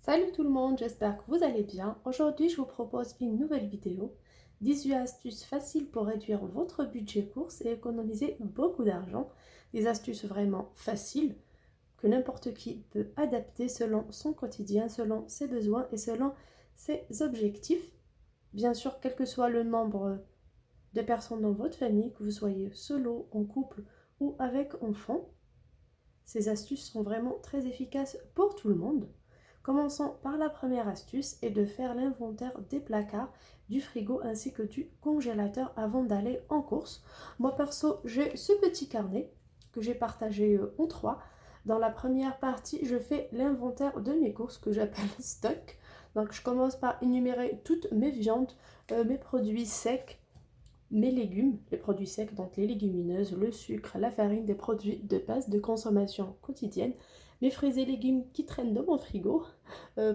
Salut tout le monde, j'espère que vous allez bien. Aujourd'hui, je vous propose une nouvelle vidéo. 18 astuces faciles pour réduire votre budget course et économiser beaucoup d'argent. Des astuces vraiment faciles que n'importe qui peut adapter selon son quotidien, selon ses besoins et selon ses objectifs. Bien sûr, quel que soit le nombre de personnes dans votre famille, que vous soyez solo, en couple ou avec enfant, ces astuces sont vraiment très efficaces pour tout le monde. Commençons par la première astuce et de faire l'inventaire des placards, du frigo ainsi que du congélateur avant d'aller en course. Moi perso, j'ai ce petit carnet que j'ai partagé en trois. Dans la première partie, je fais l'inventaire de mes courses que j'appelle stock. Donc je commence par énumérer toutes mes viandes, mes produits secs, mes légumes, les produits secs, donc les légumineuses, le sucre, la farine, des produits de base de consommation quotidienne, mes fruits et légumes qui traînent dans mon frigo,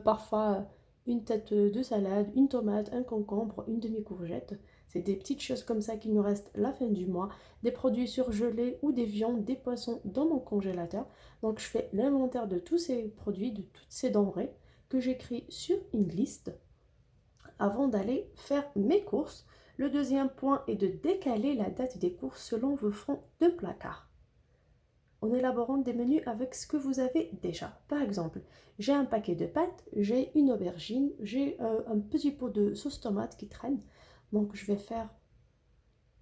parfois une tête de salade, une tomate, un concombre, une demi-courgette. C'est des petites choses comme ça qui nous restent la fin du mois, des produits surgelés ou des viandes, des poissons dans mon congélateur. Donc je fais l'inventaire de tous ces produits, de toutes ces denrées que j'écris sur une liste avant d'aller faire mes courses. Le deuxième point est de décaler la date des courses selon vos fonds de placard, en élaborant des menus avec ce que vous avez déjà. Par exemple, j'ai un paquet de pâtes, j'ai une aubergine, j'ai un petit pot de sauce tomate qui traîne. Donc je vais faire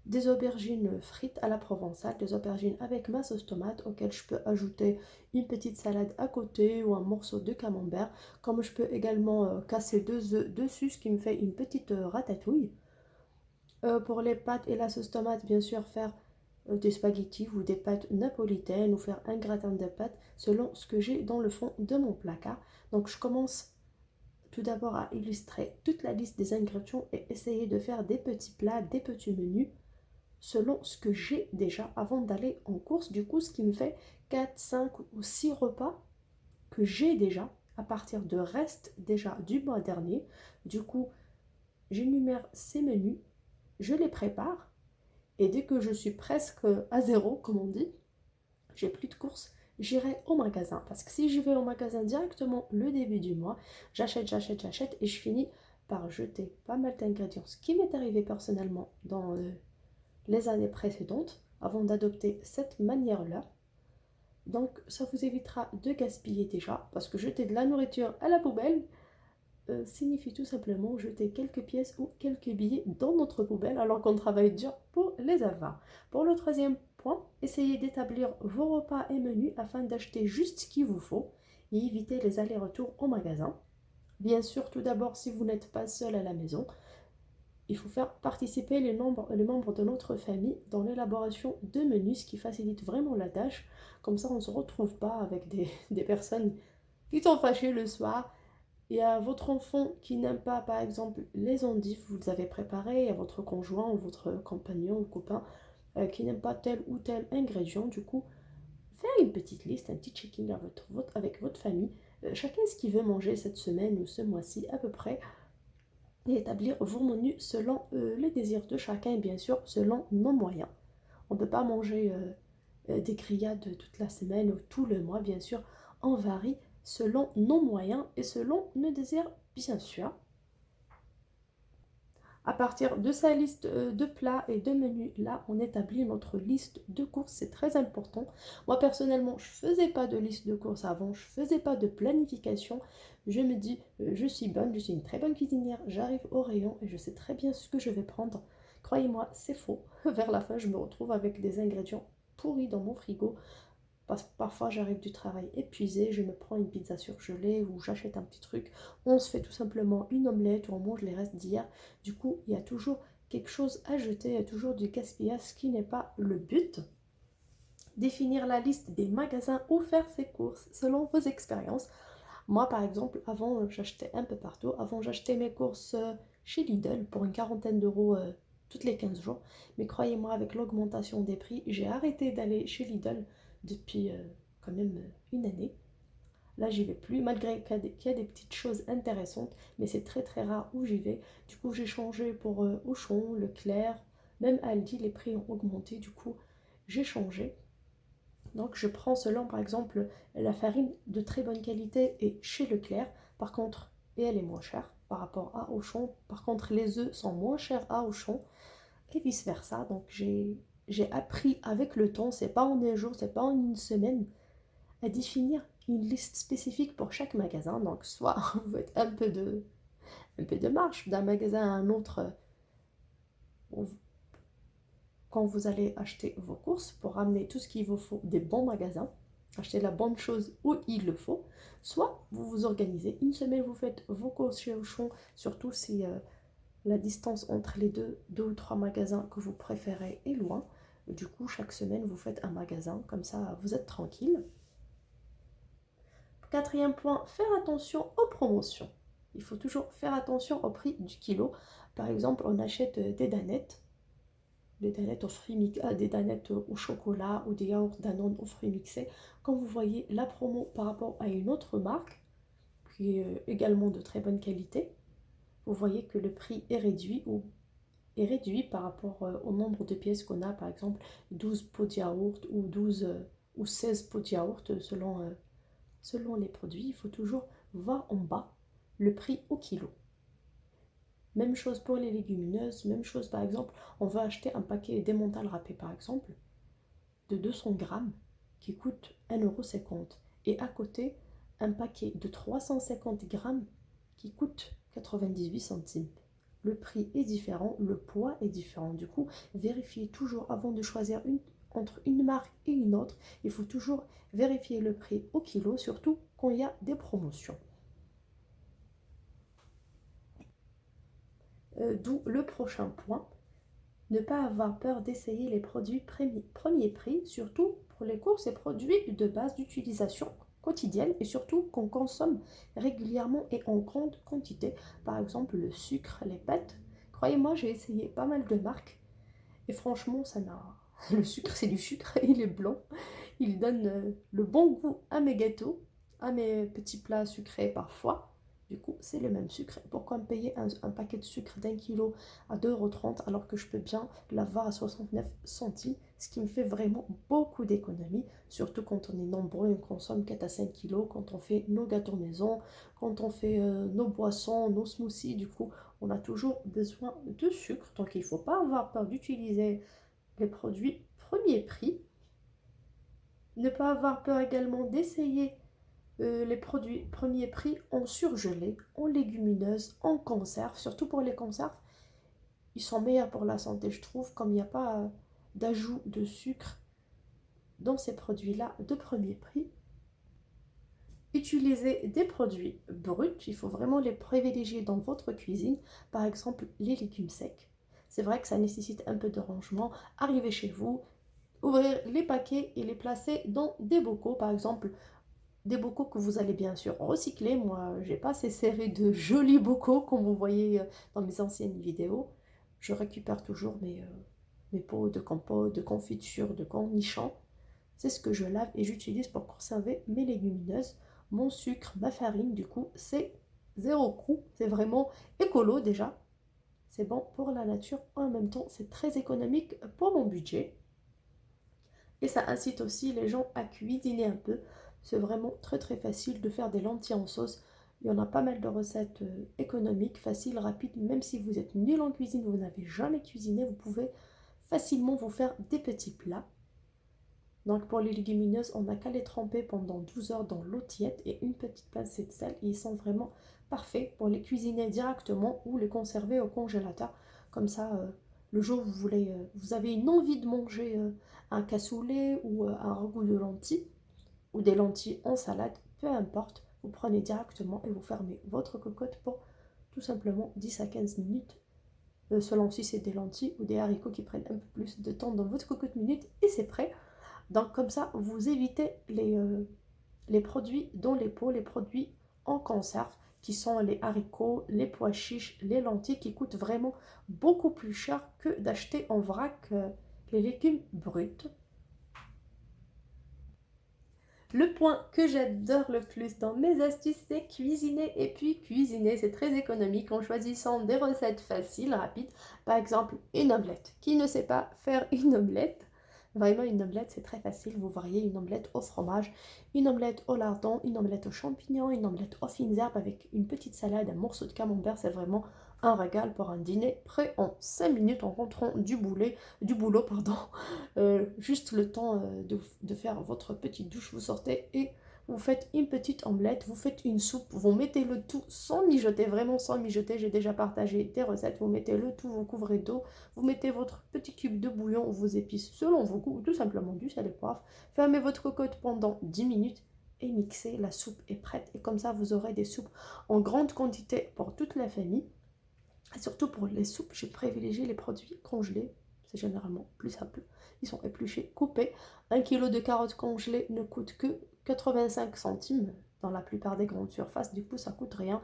des aubergines frites à la provençale, des aubergines avec ma sauce tomate auquel je peux ajouter une petite salade à côté ou un morceau de camembert. Comme je peux également casser deux œufs dessus, ce qui me fait une petite ratatouille. Pour les pâtes et la sauce tomate, bien sûr, faire des spaghettis ou des pâtes napolitaines ou faire un gratin de pâtes selon ce que j'ai dans le fond de mon placard. Donc je commence tout d'abord à illustrer toute la liste des ingrédients et essayer de faire des petits plats, des petits menus selon ce que j'ai déjà avant d'aller en course. Du coup, ce qui me fait 4, 5 ou 6 repas que j'ai déjà à partir de restes déjà du mois dernier. Du coup, j'énumère ces menus, je les prépare et dès que je suis presque à zéro, comme on dit, j'ai plus de courses, j'irai au magasin. Parce que si je vais au magasin directement le début du mois, j'achète et je finis par jeter pas mal d'ingrédients. Ce qui m'est arrivé personnellement dans les années précédentes, avant d'adopter cette manière-là. Donc ça vous évitera de gaspiller déjà, parce que jeter de la nourriture à la poubelle signifie tout simplement jeter quelques pièces ou quelques billets dans notre poubelle alors qu'on travaille dur pour les avoir. Pour le troisième point, essayez d'établir vos repas et menus afin d'acheter juste ce qu'il vous faut et éviter les allers-retours au magasin. Bien sûr, tout d'abord, si vous n'êtes pas seul à la maison, il faut faire participer les membres de notre famille dans l'élaboration de menus, ce qui facilite vraiment la tâche. Comme ça, on ne se retrouve pas avec des personnes qui sont fâchées le soir. Il y a votre enfant qui n'aime pas, par exemple, les endives, vous les avez préparées, il y a votre conjoint ou votre compagnon ou copain qui n'aime pas tel ou tel ingrédient. Du coup, faire une petite liste, un petit checking avec votre famille, chacun ce qu'il veut manger cette semaine ou ce mois-ci à peu près, et établir vos menus selon les désirs de chacun et bien sûr selon nos moyens. On ne peut pas manger des grillades toute la semaine ou tout le mois, bien sûr, on varie selon nos moyens et selon nos désirs, bien sûr. À partir de sa liste de plats et de menus, là, on établit notre liste de courses, c'est très important. Moi, personnellement, je ne faisais pas de liste de courses avant, je ne faisais pas de planification. Je me dis, je suis bonne, je suis une très bonne cuisinière, j'arrive au rayon et je sais très bien ce que je vais prendre. Croyez-moi, c'est faux. Vers la fin, je me retrouve avec des ingrédients pourris dans mon frigo. Parce que parfois j'arrive du travail épuisée, je me prends une pizza surgelée ou j'achète un petit truc, on se fait tout simplement une omelette ou on mange les restes d'hier. Du coup, il y a toujours quelque chose à jeter, il y a toujours du gaspillage, ce qui n'est pas le but. Définir la liste des magasins où faire ses courses selon vos expériences. Moi, par exemple, avant, j'achetais un peu partout. Avant, j'achetais mes courses chez Lidl pour une quarantaine d'euros toutes les 15 jours. Mais croyez-moi, avec l'augmentation des prix, j'ai arrêté d'aller chez Lidl depuis quand même une année. Là, j'y vais plus, malgré qu'il y a des petites choses intéressantes, mais c'est très très rare où j'y vais. Du coup, j'ai changé pour Auchan, Leclerc, même Aldi, les prix ont augmenté. Du coup, j'ai changé. Donc je prends selon par exemple la farine de très bonne qualité et chez Leclerc, Par contre, et elle est moins chère par rapport à Auchan. Par contre, les œufs sont moins chers à Auchan et vice versa. Donc j'ai appris avec le temps, c'est pas en un jour, c'est pas en une semaine, à définir une liste spécifique pour chaque magasin. Donc soit vous faites un peu de marche d'un magasin à un autre quand vous allez acheter vos courses pour ramener tout ce qu'il vous faut des bons magasins, acheter la bonne chose où il le faut, soit vous vous organisez, une semaine vous faites vos courses chez Auchan, surtout si la distance entre les deux ou trois magasins que vous préférez est loin. Du coup, chaque semaine, vous faites un magasin, comme ça, vous êtes tranquille. Quatrième point, faire attention aux promotions. Il faut toujours faire attention au prix du kilo. Par exemple, on achète des danettes aux fruits des danettes au chocolat ou des yaourts Danone aux fruits mixés. Quand vous voyez la promo par rapport à une autre marque, qui est également de très bonne qualité, vous voyez que le prix est réduit ou est réduit par rapport au nombre de pièces qu'on a, par exemple 12 pots de yaourt ou 12 ou 16 pots de yaourt selon les produits. Il faut toujours voir en bas le prix au kilo. Même chose pour les légumineuses, même chose par exemple, on va acheter un paquet d'emmental râpé par exemple, de 200 grammes qui coûte 1,50 € et à côté un paquet de 350 grammes qui coûte 98 centimes. Le prix est différent, le poids est différent. Du coup, vérifiez toujours avant de choisir entre une marque et une autre. Il faut toujours vérifier le prix au kilo, surtout quand il y a des promotions. D'où le prochain point, ne pas avoir peur d'essayer les produits premier prix, surtout pour les courses et produits de base d'utilisation quotidienne et surtout qu'on consomme régulièrement et en grande quantité. Par exemple, le sucre, les pâtes. Croyez-moi, j'ai essayé pas mal de marques et franchement, ça n'a... Le sucre, c'est du sucre, il est blanc. Il donne le bon goût à mes gâteaux, à mes petits plats sucrés parfois. Du coup, c'est le même sucre. Pourquoi me payer un paquet de sucre d'1 kilo à 2,30 € alors que je peux bien l'avoir à 69 centimes, ce qui me fait vraiment beaucoup d'économies, surtout quand on est nombreux, on consomme 4 à 5 kilos, quand on fait nos gâteaux maison, quand on fait nos boissons, nos smoothies, du coup, on a toujours besoin de sucre. Donc, il ne faut pas avoir peur d'utiliser les produits premier prix. Ne pas avoir peur également d'essayer les produits premier prix en surgelé, en légumineuses, en conserve, surtout pour les conserves. Ils sont meilleurs pour la santé, je trouve, comme il n'y a pas d'ajout de sucre dans ces produits-là de premier prix. Utilisez des produits bruts, il faut vraiment les privilégier dans votre cuisine. Par exemple, les légumes secs. C'est vrai que ça nécessite un peu de rangement. Arrivez chez vous, ouvrir les paquets et les placer dans des bocaux, par exemple des bocaux que vous allez bien sûr recycler. Moi, j'ai pas ces séries de jolis bocaux comme vous voyez dans mes anciennes vidéos. Je récupère toujours mes pots de compote, de confiture, de cornichons. C'est ce que je lave et j'utilise pour conserver mes légumineuses, mon sucre, ma farine. Du coup, c'est zéro coût. C'est vraiment écolo déjà. C'est bon pour la nature. En même temps, c'est très économique pour mon budget. Et ça incite aussi les gens à cuisiner un peu. C'est vraiment très très facile de faire des lentilles en sauce. Il y en a pas mal de recettes économiques, faciles, rapides. Même si vous êtes nul en cuisine, vous n'avez jamais cuisiné, vous pouvez facilement vous faire des petits plats. Donc pour les légumineuses, on n'a qu'à les tremper pendant 12 heures dans l'eau tiède et une petite pincée de sel. Et ils sont vraiment parfaits pour les cuisiner directement ou les conserver au congélateur. Comme ça, le jour où vous avez une envie de manger un cassoulet ou un ragoût de lentilles ou des lentilles en salade, peu importe, vous prenez directement et vous fermez votre cocotte pour tout simplement 10 à 15 minutes, selon si c'est des lentilles ou des haricots qui prennent un peu plus de temps dans votre cocotte minute et c'est prêt. Donc comme ça, vous évitez les produits dans les pots, les produits en conserve, qui sont les haricots, les pois chiches, les lentilles, qui coûtent vraiment beaucoup plus cher que d'acheter en vrac les légumes bruts. Le point que j'adore le plus dans mes astuces, c'est cuisiner. Et puis cuisiner, c'est très économique en choisissant des recettes faciles, rapides. Par exemple, une omelette. Qui ne sait pas faire une omelette? Vraiment, une omelette, c'est très facile. Vous variez une omelette au fromage, une omelette au lardon, une omelette aux champignons, une omelette aux fines herbes avec une petite salade, un morceau de camembert. C'est vraiment un régal pour un dîner prêt en 5 minutes en rentrant du boulot, pardon. Juste le temps de faire votre petite douche, vous sortez et vous faites une petite omelette, vous faites une soupe, vous mettez le tout sans mijoter, vraiment sans mijoter. J'ai déjà partagé des recettes, vous mettez le tout, vous couvrez d'eau, vous mettez votre petit cube de bouillon ou vos épices selon vos goûts, ou tout simplement du sel et poivre. Fermez votre cocotte pendant 10 minutes et mixez, la soupe est prête. Et comme ça, vous aurez des soupes en grande quantité pour toute la famille. Et surtout pour les soupes, j'ai privilégié les produits congelés. C'est généralement plus simple. Ils sont épluchés, coupés. 1 kg de carottes congelées ne coûte que 85 centimes dans la plupart des grandes surfaces. Du coup, ça coûte rien.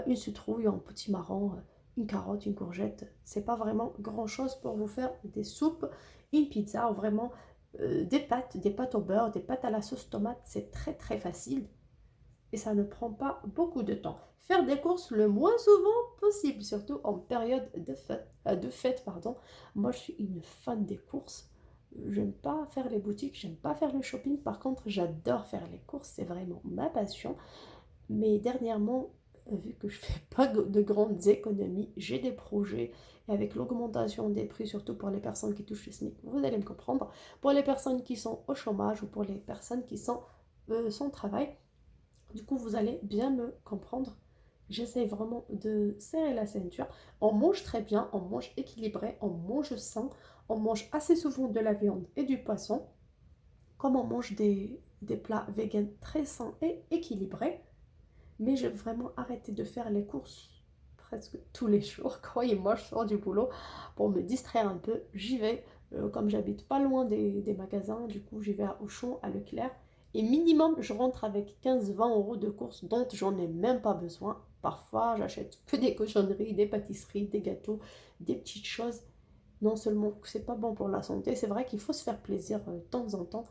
Une citrouille, un petit marron, une carotte, une courgette. C'est pas vraiment grand chose pour vous faire des soupes, une pizza ou vraiment des pâtes au beurre, des pâtes à la sauce tomate. C'est très très facile et ça ne prend pas beaucoup de temps. Faire des courses le moins souvent possible, surtout en période de fête, pardon. Moi, je suis une fan des courses. J'aime pas faire les boutiques, j'aime pas faire le shopping. Par contre, j'adore faire les courses, c'est vraiment ma passion. Mais dernièrement, vu que je fais pas de grandes économies, j'ai des projets. Et avec l'augmentation des prix, surtout pour les personnes qui touchent le SMIC, vous allez me comprendre. Pour les personnes qui sont au chômage ou pour les personnes qui sont sans travail, du coup, vous allez bien me comprendre. J'essaie vraiment de serrer la ceinture. On mange très bien, on mange équilibré, on mange sain, on mange assez souvent de la viande et du poisson. Comme on mange des plats véganes très sains et équilibrés. Mais j'ai vraiment arrêté de faire les courses presque tous les jours. Croyez-moi, je sors du boulot pour me distraire un peu. J'y vais, comme j'habite pas loin des magasins, du coup j'y vais à Auchan, à Leclerc. Et minimum, je rentre avec 15-20 € de courses dont j'en ai même pas besoin. Parfois, j'achète que des cochonneries, des pâtisseries, des gâteaux, des petites choses. Non seulement que c'est pas bon pour la santé, c'est vrai qu'il faut se faire plaisir de temps en temps,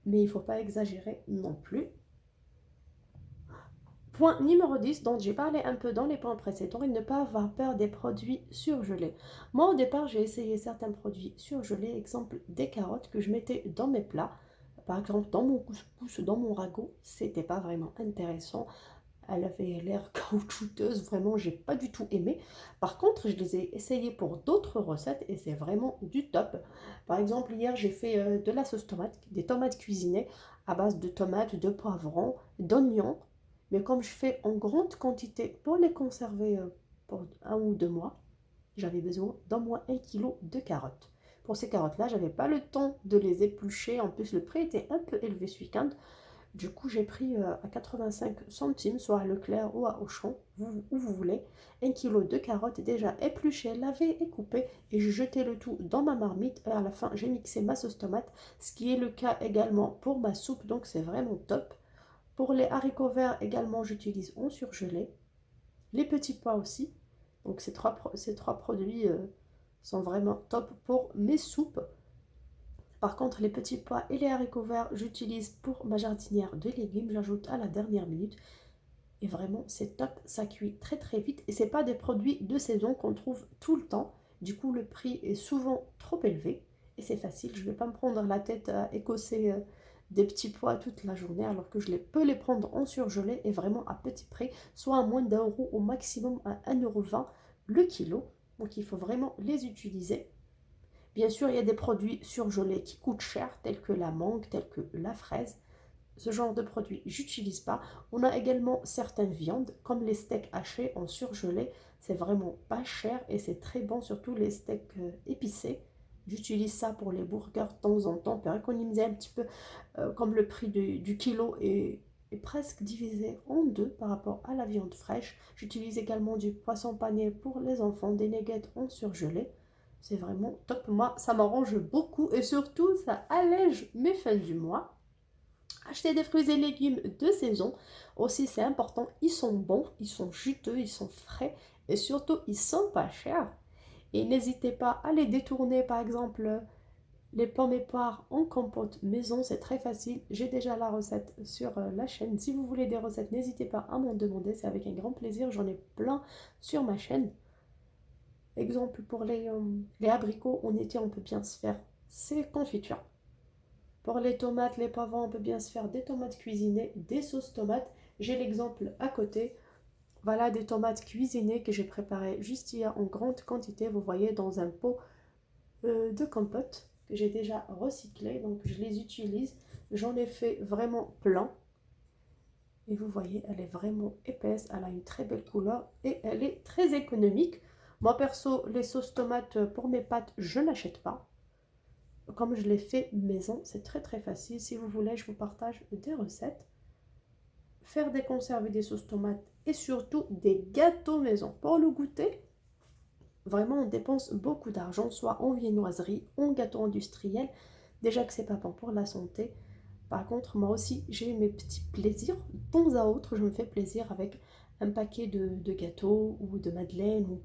mais il faut pas exagérer non plus. Point numéro 10, dont j'ai parlé un peu dans les points précédents, et ne pas avoir peur des produits surgelés. Moi, au départ, j'ai essayé certains produits surgelés, exemple des carottes que je mettais dans mes plats. Par exemple, dans mon couscous, dans mon ragoût, c'était pas vraiment intéressant. Elle avait l'air caoutchouteuse, vraiment, j'ai pas du tout aimé. Par contre, je les ai essayés pour d'autres recettes et c'est vraiment du top. Par exemple, hier, j'ai fait de la sauce tomate, des tomates cuisinées à base de tomates, de poivrons, d'oignons. Mais comme je fais en grande quantité pour les conserver pour 1 ou 2 mois, j'avais besoin d'au moins 1 kg de carottes. Pour ces carottes-là, j'avais pas le temps de les éplucher. En plus, le prix était un peu élevé ce week-end. Du coup, j'ai pris à 85 centimes, soit à Leclerc ou à Auchan, où vous voulez, 1 kg de carottes déjà épluchées, lavées et coupées. Et j'ai jeté le tout dans ma marmite. Et à la fin, j'ai mixé ma sauce tomate, ce qui est le cas également pour ma soupe. Donc, c'est vraiment top. Pour les haricots verts également, j'utilise en surgelé. Les petits pois aussi. Donc, ces trois produits sont vraiment top pour mes soupes. Par contre, les petits pois et les haricots verts, j'utilise pour ma jardinière de légumes. J'ajoute à la dernière minute. Et vraiment, c'est top. Ça cuit très très vite. Et ce n'est pas des produits de saison qu'on trouve tout le temps. Du coup, le prix est souvent trop élevé. Et c'est facile. Je ne vais pas me prendre la tête à écosser des petits pois toute la journée. Alors que peux les prendre en surgelé et vraiment à petit prix. Soit à moins d'1 € au maximum à 1,20 € le kilo. Donc il faut vraiment les utiliser. Bien sûr, il y a des produits surgelés qui coûtent cher, tels que la mangue, tels que la fraise. Ce genre de produits, j'utilise pas. On a également certaines viandes, comme les steaks hachés en surgelé. C'est vraiment pas cher et c'est très bon, surtout les steaks épicés. J'utilise ça pour les burgers de temps en temps, pour économiser un petit peu, comme le prix du kilo est presque divisé en deux par rapport à la viande fraîche. J'utilise également du poisson pané pour les enfants, des nuggets en surgelé. C'est vraiment top. Moi, ça m'arrange beaucoup et surtout, ça allège mes fins du mois. Acheter des fruits et légumes de saison, aussi c'est important. Ils sont bons, ils sont juteux, ils sont frais et surtout, ils sont pas chers. Et n'hésitez pas à les détourner, par exemple, les pommes et poires en compote maison, c'est très facile. J'ai déjà la recette sur la chaîne. Si vous voulez des recettes, n'hésitez pas à m'en demander, c'est avec un grand plaisir. J'en ai plein sur ma chaîne. Exemple pour les abricots, en été on peut bien se faire c'est confiture. Pour les tomates, les poivrons, on peut bien se faire des tomates cuisinées, des sauces tomates. J'ai l'exemple à côté. Voilà des tomates cuisinées que j'ai préparées juste hier en grande quantité. Vous voyez dans un pot de compote que j'ai déjà recyclé. Donc je les utilise. J'en ai fait vraiment plein. Et vous voyez, elle est vraiment épaisse. Elle a une très belle couleur et elle est très économique. Moi perso, les sauces tomates pour mes pâtes, je n'achète pas. Comme je l'ai fait maison, c'est très très facile. Si vous voulez, je vous partage des recettes. Faire des conserves et des sauces tomates et surtout des gâteaux maison. Pour le goûter, vraiment on dépense beaucoup d'argent, soit en viennoiserie, en gâteau industriel. Déjà que c'est pas bon pour la santé. Par contre, moi aussi, j'ai mes petits plaisirs. De temps à autre, je me fais plaisir avec un paquet de gâteaux ou de madeleines ou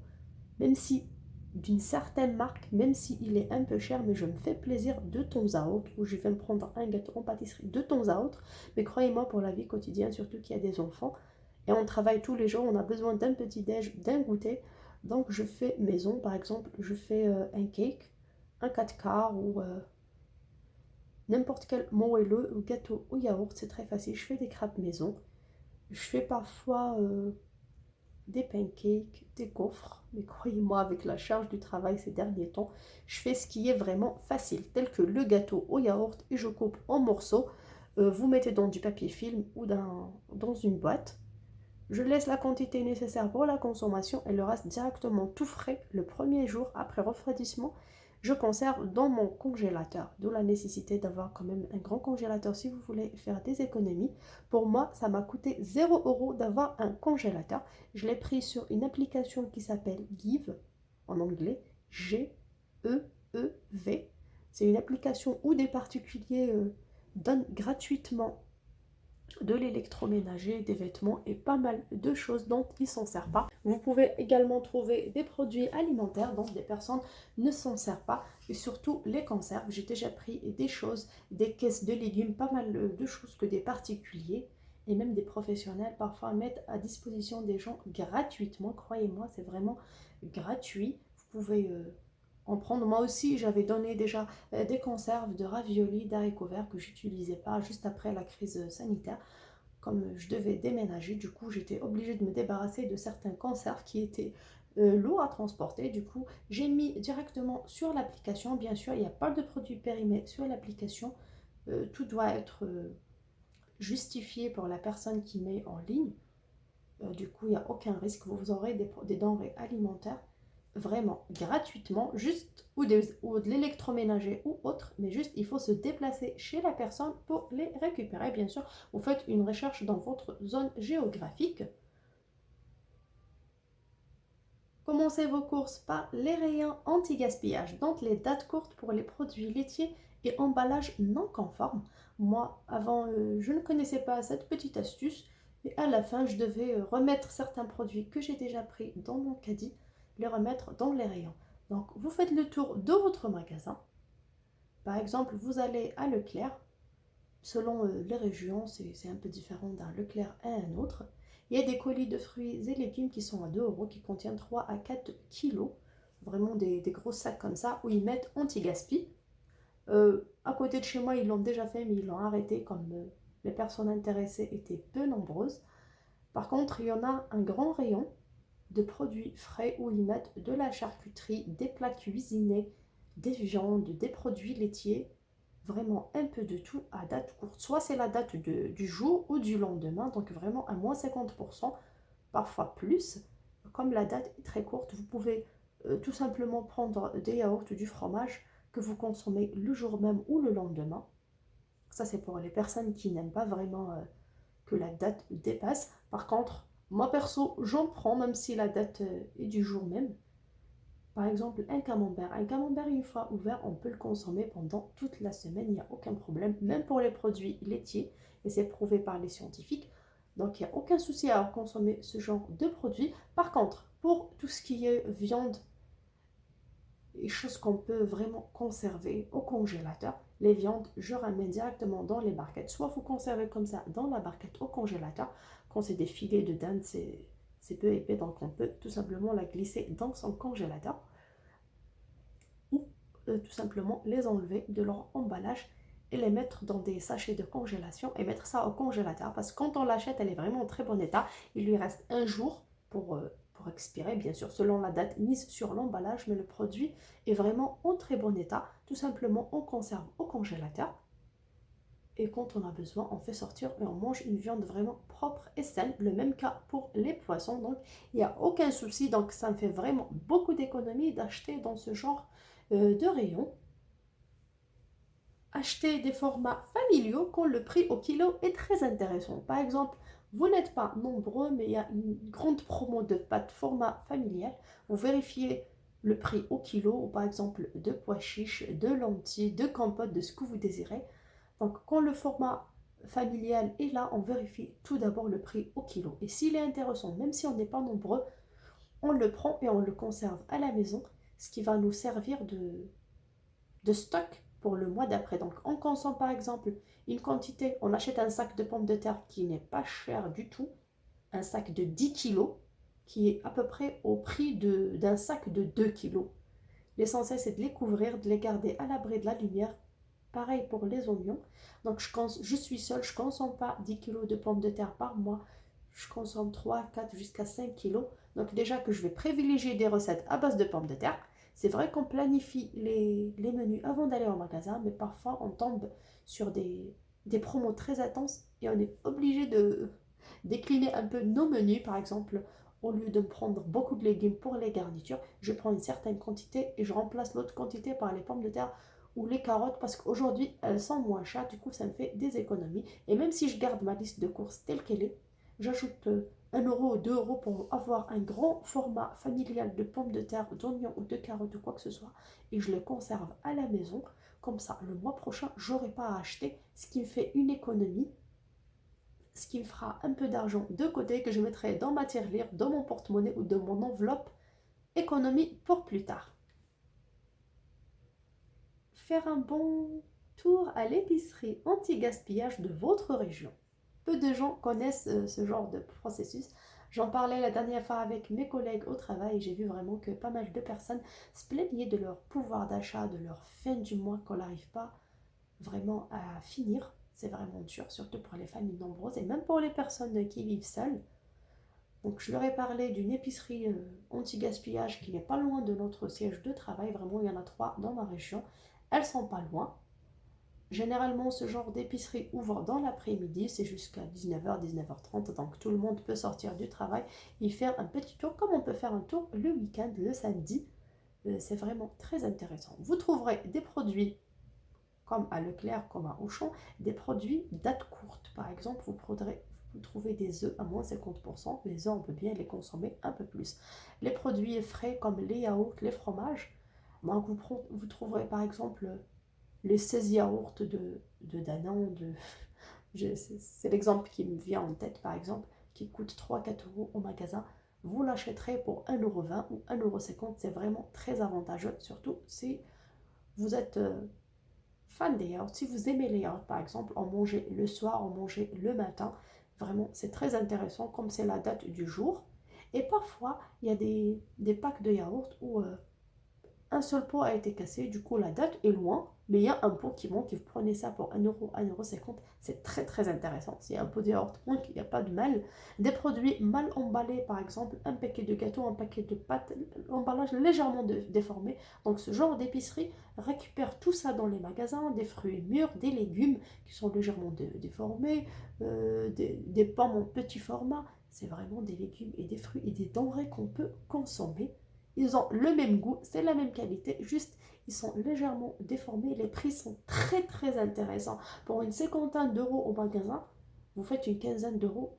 même si d'une certaine marque, même s'il est un peu cher, mais je me fais plaisir de temps à autre, ou je vais me prendre un gâteau en pâtisserie de temps à autre. Mais croyez-moi, pour la vie quotidienne, surtout qu'il y a des enfants, et on travaille tous les jours, on a besoin d'un petit déj, d'un goûter. Donc je fais maison, par exemple, je fais un cake, un 4 quarts ou n'importe quel moelleux ou gâteau au yaourt, c'est très facile. Je fais des crêpes maison. Je fais parfois des pancakes, des gaufres. Mais croyez-moi, avec la charge du travail ces derniers temps, je fais ce qui est vraiment facile, tel que le gâteau au yaourt et je coupe en morceaux. Vous mettez dans du papier film ou dans une boîte. Je laisse la quantité nécessaire pour la consommation et le reste directement tout frais le premier jour après refroidissement. Je conserve dans mon congélateur, d'où la nécessité d'avoir quand même un grand congélateur si vous voulez faire des économies. Pour moi, ça m'a coûté 0 € d'avoir un congélateur. Je l'ai pris sur une application qui s'appelle Give, en anglais, Geev. C'est une application où des particuliers donnent gratuitement de l'électroménager, des vêtements et pas mal de choses dont ils ne s'en servent pas. Vous pouvez également trouver des produits alimentaires dont des personnes ne s'en servent pas et surtout les conserves. J'ai déjà pris des choses, des caisses de légumes, pas mal de choses que des particuliers et même des professionnels parfois mettent à disposition des gens gratuitement. Croyez-moi, c'est vraiment gratuit. Vous pouvez en prendre. Moi aussi, j'avais donné déjà des conserves de raviolis, d'haricots verts que j'utilisais pas juste après la crise sanitaire. Comme je devais déménager, du coup, j'étais obligée de me débarrasser de certains conserves qui étaient lourds à transporter. Du coup, j'ai mis directement sur l'application. Bien sûr, il n'y a pas de produits périmés sur l'application. Tout doit être justifié pour la personne qui met en ligne. Du coup, il n'y a aucun risque. Vous aurez des denrées alimentaires vraiment gratuitement, juste ou de l'électroménager ou autre, mais juste il faut se déplacer chez la personne pour les récupérer. Bien sûr, vous faites une recherche dans votre zone géographique. Commencez vos courses par les rayons anti-gaspillage, donc les dates courtes pour les produits laitiers et emballages non conformes. Moi, avant, je ne connaissais pas cette petite astuce et à la fin, je devais remettre certains produits que j'ai déjà pris dans mon caddie, les remettre dans les rayons. Donc, vous faites le tour de votre magasin. Par exemple, vous allez à Leclerc. Selon les régions, c'est un peu différent d'un Leclerc à un autre. Il y a des colis de fruits et légumes qui sont à 2 €, qui contiennent 3 à 4 kilos. Vraiment des gros sacs comme ça, où ils mettent anti-gaspi. À côté de chez moi, ils l'ont déjà fait, mais ils l'ont arrêté comme les personnes intéressées étaient peu nombreuses. Par contre, il y en a un grand rayon de produits frais où ils mettent de la charcuterie, des plats cuisinés, des viandes, des produits laitiers, vraiment un peu de tout à date courte. Soit c'est la date du jour ou du lendemain, donc vraiment à moins 50%, parfois plus. Comme la date est très courte, vous pouvez tout simplement prendre des yaourts ou du fromage que vous consommez le jour même ou le lendemain. Ça, c'est pour les personnes qui n'aiment pas vraiment que la date dépasse. Par contre, moi perso, j'en prends même si la date est du jour même. Par exemple, un camembert. Un camembert, une fois ouvert, on peut le consommer pendant toute la semaine, il n'y a aucun problème, même pour les produits laitiers, et c'est prouvé par les scientifiques. Donc, il n'y a aucun souci à consommer ce genre de produits. Par contre, pour tout ce qui est viande et choses qu'on peut vraiment conserver au congélateur, les viandes, je ramène directement dans les barquettes. Soit vous conservez comme ça dans la barquette au congélateur. Quand c'est des filets de dinde, c'est peu épais, donc on peut tout simplement la glisser dans son congélateur. Ou tout simplement les enlever de leur emballage et les mettre dans des sachets de congélation et mettre ça au congélateur. Parce que quand on l'achète, elle est vraiment en très bon état. Il lui reste un jour pour expirer, bien sûr, selon la date mise sur l'emballage. Mais le produit est vraiment en très bon état. Tout simplement, on conserve au congélateur. Et quand on a besoin, on fait sortir et on mange une viande vraiment propre et saine. Le même cas pour les poissons. Donc, il n'y a aucun souci. Donc, ça me fait vraiment beaucoup d'économies d'acheter dans ce genre de rayon. Acheter des formats familiaux quand le prix au kilo est très intéressant. Par exemple, vous n'êtes pas nombreux, mais il y a une grande promo de pâtes format familial. Vous vérifiez le prix au kilo, ou par exemple de pois chiches, de lentilles, de compotes, de ce que vous désirez. Donc, quand le format familial est là, on vérifie tout d'abord le prix au kilo. Et s'il est intéressant, même si on n'est pas nombreux, on le prend et on le conserve à la maison, ce qui va nous servir de stock pour le mois d'après. Donc, on consomme par exemple une quantité, on achète un sac de pommes de terre qui n'est pas cher du tout, un sac de 10 kilos, qui est à peu près au prix d'un sac de 2 kilos. L'essentiel, c'est de les couvrir, de les garder à l'abri de la lumière. Pareil pour les oignons. Donc, je suis seule, je ne consomme pas 10 kilos de pommes de terre par mois. Je consomme 3, 4, jusqu'à 5 kilos. Donc, déjà que je vais privilégier des recettes à base de pommes de terre. C'est vrai qu'on planifie les menus avant d'aller au magasin, mais parfois on tombe sur des promos très intenses et on est obligé de décliner un peu nos menus. Par exemple, au lieu de prendre beaucoup de légumes pour les garnitures, je prends une certaine quantité et je remplace l'autre quantité par les pommes de terre ou les carottes parce qu'aujourd'hui elles sont moins chères, du coup ça me fait des économies. Et même si je garde ma liste de courses telle qu'elle est, j'ajoute 1 euro ou 2 euros pour avoir un grand format familial de pommes de terre, d'oignons ou de carottes ou quoi que ce soit et je les conserve à la maison. Comme ça, le mois prochain, j'aurai pas à acheter, ce qui me fait une économie, ce qui me fera un peu d'argent de côté que je mettrai dans ma tirelire, dans mon porte-monnaie ou dans mon enveloppe économie pour plus tard. Faire un bon tour à l'épicerie anti-gaspillage de votre région. Peu de gens connaissent ce genre de processus. J'en parlais la dernière fois avec mes collègues au travail et j'ai vu vraiment que pas mal de personnes se plaignaient de leur pouvoir d'achat, de leur fin du mois qu'on n'arrive pas vraiment à finir. C'est vraiment dur, surtout pour les familles nombreuses et même pour les personnes qui vivent seules. Donc je leur ai parlé d'une épicerie anti-gaspillage qui n'est pas loin de notre siège de travail. Vraiment, il y en a 3 dans ma région. Elles sont pas loin. Généralement, ce genre d'épicerie ouvre dans l'après-midi, c'est jusqu'à 19h, 19h30, donc tout le monde peut sortir du travail et faire un petit tour, comme on peut faire un tour le week-end, le samedi. C'est vraiment très intéressant. Vous trouverez des produits comme à Leclerc, comme à Auchan, des produits date courte. Par exemple, vous trouvez des œufs à moins 50%. Les œufs, on peut bien les consommer un peu plus. Les produits frais comme les yaourts, les fromages, donc vous trouverez par exemple les 16 yaourts de Danone, c'est l'exemple qui me vient en tête par exemple, qui coûte 3-4 euros au magasin. Vous l'achèterez pour 1,20 € ou 1,50 €. C'est vraiment très avantageux, surtout si vous êtes fan des yaourts. Si vous aimez les yaourts, par exemple, en manger le soir, en manger le matin, vraiment, c'est très intéressant comme c'est la date du jour. Et parfois, il y a des packs de yaourts où un seul pot a été cassé, du coup la date est loin, mais il y a un pot qui manque et vous prenez ça pour 1 euro, 1,50 €. C'est très très intéressant. Si un pot de yaourt manque, il n'y a pas de mal. Des produits mal emballés, par exemple, un paquet de gâteaux, un paquet de pâtes, l'emballage légèrement déformé. Donc ce genre d'épicerie récupère tout ça dans les magasins, des fruits mûrs, des légumes qui sont légèrement déformés, des pommes en petit format. C'est vraiment des légumes et des fruits et des denrées qu'on peut consommer. Ils ont le même goût, c'est la même qualité, juste ils sont légèrement déformés. Les prix sont très très intéressants. Pour une cinquantaine d'euros au magasin, vous faites une quinzaine d'euros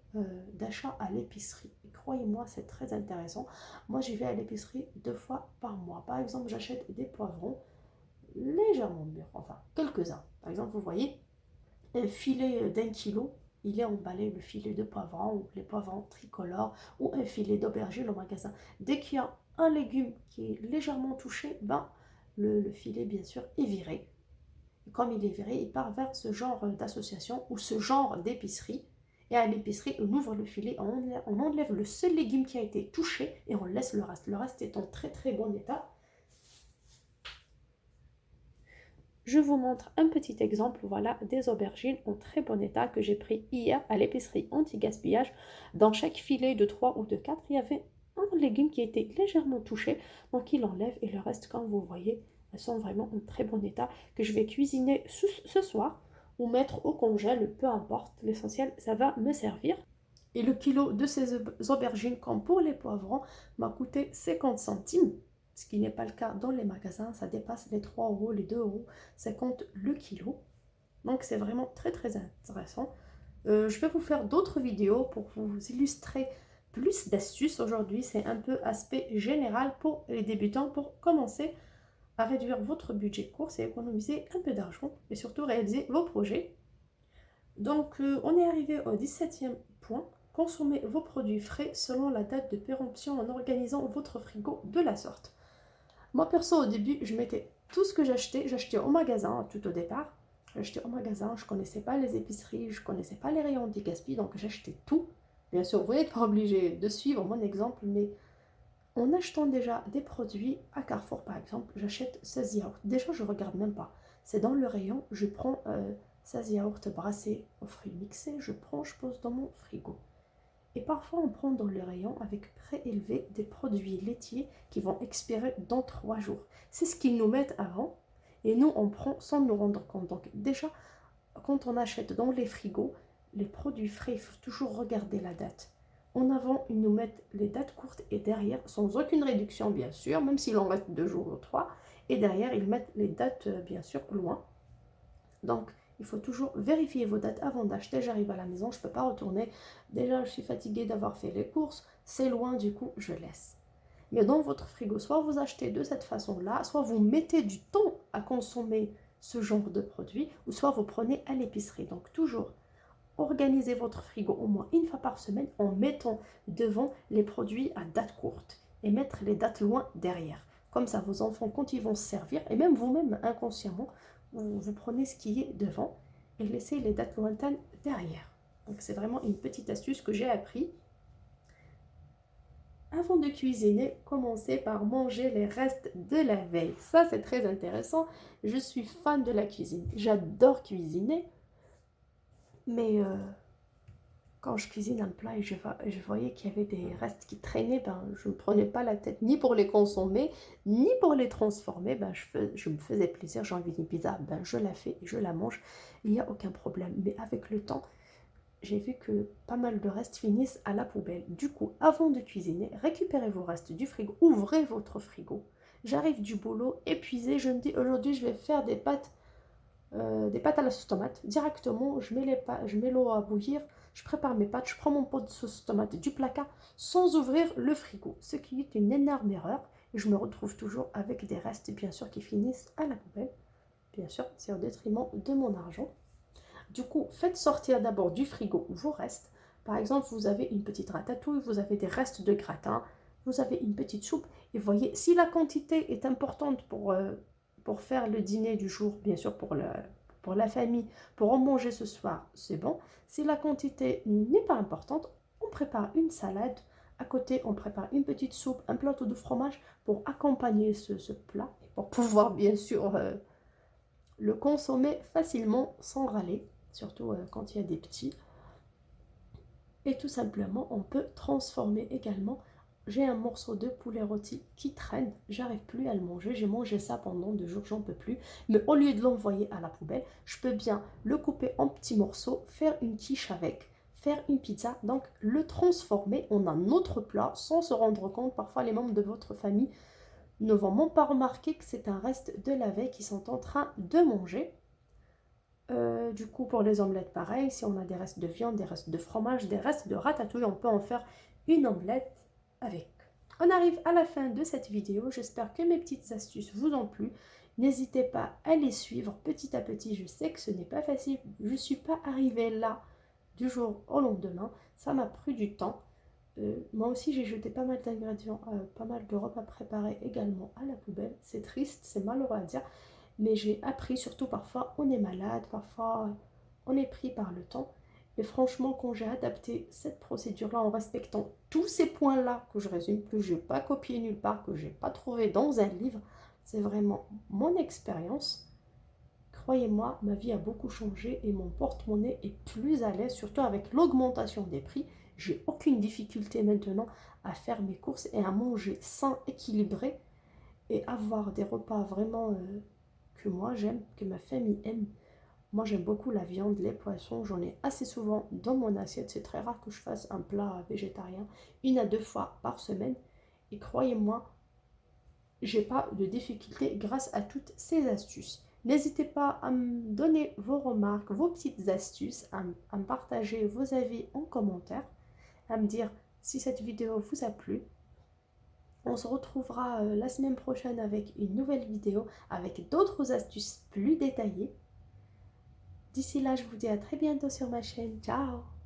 d'achat à l'épicerie. Croyez-moi, c'est très intéressant. Moi, j'y vais à l'épicerie 2 fois par mois. Par exemple, j'achète des poivrons légèrement mûrs, enfin quelques-uns. Par exemple, vous voyez, un filet d'1 kilo, il est emballé, le filet de poivrons ou les poivrons tricolores ou un filet d'aubergine au magasin. Dès qu'il y a un légume qui est légèrement touché, ben, le filet bien sûr est viré. Et comme il est viré, il part vers ce genre d'association ou ce genre d'épicerie. Et à l'épicerie, on ouvre le filet, on enlève le seul légume qui a été touché et on laisse le reste. Le reste est en très très bon état. Je vous montre un petit exemple, voilà, des aubergines en très bon état que j'ai pris hier à l'épicerie anti-gaspillage. Dans chaque filet de 3 ou de 4, il y avait un légume qui était légèrement touché, donc il enlève et le reste, comme vous voyez, elles sont vraiment en très bon état que je vais cuisiner ce soir ou mettre au congèle, peu importe, l'essentiel, ça va me servir. Et le kilo de ces aubergines, comme pour les poivrons, m'a coûté 50 centimes, ce qui n'est pas le cas dans les magasins, ça dépasse les 3 euros, les 2 euros, 50 le kilo. Donc c'est vraiment très très intéressant. Je vais vous faire d'autres vidéos pour vous illustrer plus d'astuces. Aujourd'hui, c'est un peu aspect général pour les débutants pour commencer à réduire votre budget de course et économiser un peu d'argent et surtout réaliser vos projets. Donc, on est arrivé au 17e point. Consommez vos produits frais selon la date de péremption en organisant votre frigo de la sorte. Moi, perso, au début, je mettais tout ce que j'achetais au magasin tout au départ. J'achetais au magasin, je ne connaissais pas les épiceries, je ne connaissais pas les rayons anti-gaspi, donc j'achetais tout. Bien sûr, vous n'êtes pas obligé de suivre mon exemple, mais en achetant déjà des produits à Carrefour, par exemple, j'achète 16 yaourts. Déjà, je ne regarde même pas. C'est dans le rayon, je prends 16 yaourts brassés aux fruits mixés, je pose dans mon frigo. Et parfois, on prend dans le rayon avec préélevé des produits laitiers qui vont expirer dans 3 jours. C'est ce qu'ils nous mettent avant et nous, on prend sans nous rendre compte. Donc déjà, quand on achète dans les frigos, les produits frais, il faut toujours regarder la date. En avant, ils nous mettent les dates courtes et derrière, sans aucune réduction bien sûr, même s'il en reste 2 jours ou 3. Et derrière, ils mettent les dates bien sûr loin. Donc, il faut toujours vérifier vos dates avant d'acheter. J'arrive à la maison, je ne peux pas retourner. Déjà, je suis fatiguée d'avoir fait les courses. C'est loin, du coup, je laisse. Mais dans votre frigo, soit vous achetez de cette façon-là, soit vous mettez du temps à consommer ce genre de produit, ou soit vous prenez à l'épicerie. Donc, toujours organisez votre frigo au moins une fois par semaine en mettant devant les produits à date courte et mettre les dates loin derrière. Comme ça, vos enfants, quand ils vont se servir, et même vous-même inconsciemment, vous prenez ce qui est devant et laissez les dates lointaines derrière. Donc c'est vraiment une petite astuce que j'ai appris. Avant de cuisiner, commencez par manger les restes de la veille. Ça, c'est très intéressant. Je suis fan de la cuisine. J'adore cuisiner. Mais quand je cuisine un plat et je voyais qu'il y avait des restes qui traînaient, ben, je ne me prenais pas la tête ni pour les consommer, ni pour les transformer. Ben, je me faisais plaisir, j'ai envie d'une pizza, ben, je la fais et je la mange, il n'y a aucun problème. Mais avec le temps, j'ai vu que pas mal de restes finissent à la poubelle. Du coup, avant de cuisiner, récupérez vos restes du frigo, ouvrez votre frigo. J'arrive du boulot épuisée, je me dis aujourd'hui je vais faire des pâtes à la sauce tomate. Directement, je mets l'eau à bouillir, je prépare mes pâtes, je prends mon pot de sauce tomate du placard sans ouvrir le frigo, ce qui est une énorme erreur. Et je me retrouve toujours avec des restes, bien sûr, qui finissent à la poubelle. Bien sûr, c'est au détriment de mon argent. Du coup, faites sortir d'abord du frigo vos restes. Par exemple, vous avez une petite ratatouille, vous avez des restes de gratin, vous avez une petite soupe. Et voyez, si la quantité est importante pour faire le dîner du jour, bien sûr pour la famille, pour en manger ce soir, c'est bon. Si la quantité n'est pas importante, on prépare une salade. À côté, on prépare une petite soupe, un plateau de fromage pour accompagner ce plat et pour pouvoir bien sûr le consommer facilement sans râler, surtout quand il y a des petits. Et tout simplement, on peut transformer également. J'ai un morceau de poulet rôti qui traîne, j'arrive plus à le manger, j'ai mangé ça pendant 2 jours, j'en peux plus. Mais au lieu de l'envoyer à la poubelle, je peux bien le couper en petits morceaux, faire une quiche avec, faire une pizza, donc le transformer en un autre plat sans se rendre compte. Parfois les membres de votre famille ne vont même pas remarquer que c'est un reste de la veille qu'ils sont en train de manger. Du coup, pour les omelettes, pareil, si on a des restes de viande, des restes de fromage, des restes de ratatouille, on peut en faire une omelette avec. On arrive à la fin de cette vidéo. J'espère que mes petites astuces vous ont plu. N'hésitez pas à les suivre petit à petit. Je sais que ce n'est pas facile. Je ne suis pas arrivée là du jour au lendemain. Ça m'a pris du temps. Moi aussi, j'ai jeté pas mal d'ingrédients, pas mal de repas préparés également à la poubelle. C'est triste, c'est malheureux à dire. Mais j'ai appris, surtout parfois on est malade, parfois on est pris par le temps. Et franchement, quand j'ai adapté cette procédure-là en respectant tous ces points-là, que je résume, que je n'ai pas copié nulle part, que je n'ai pas trouvé dans un livre, c'est vraiment mon expérience. croyez-moi, ma vie a beaucoup changé et mon porte-monnaie est plus à l'aise, surtout avec l'augmentation des prix. J'ai aucune difficulté maintenant à faire mes courses et à manger sain, équilibré et avoir des repas vraiment que moi j'aime, que ma famille aime. Moi j'aime beaucoup la viande, les poissons, j'en ai assez souvent dans mon assiette. C'est très rare que je fasse un plat végétarien 1 à 2 fois par semaine. Et croyez-moi, j'ai pas de difficulté grâce à toutes ces astuces. N'hésitez pas à me donner vos remarques, vos petites astuces, à me partager vos avis en commentaire, à me dire si cette vidéo vous a plu. On se retrouvera la semaine prochaine avec une nouvelle vidéo, avec d'autres astuces plus détaillées. D'ici là, je vous dis à très bientôt sur ma chaîne. Ciao!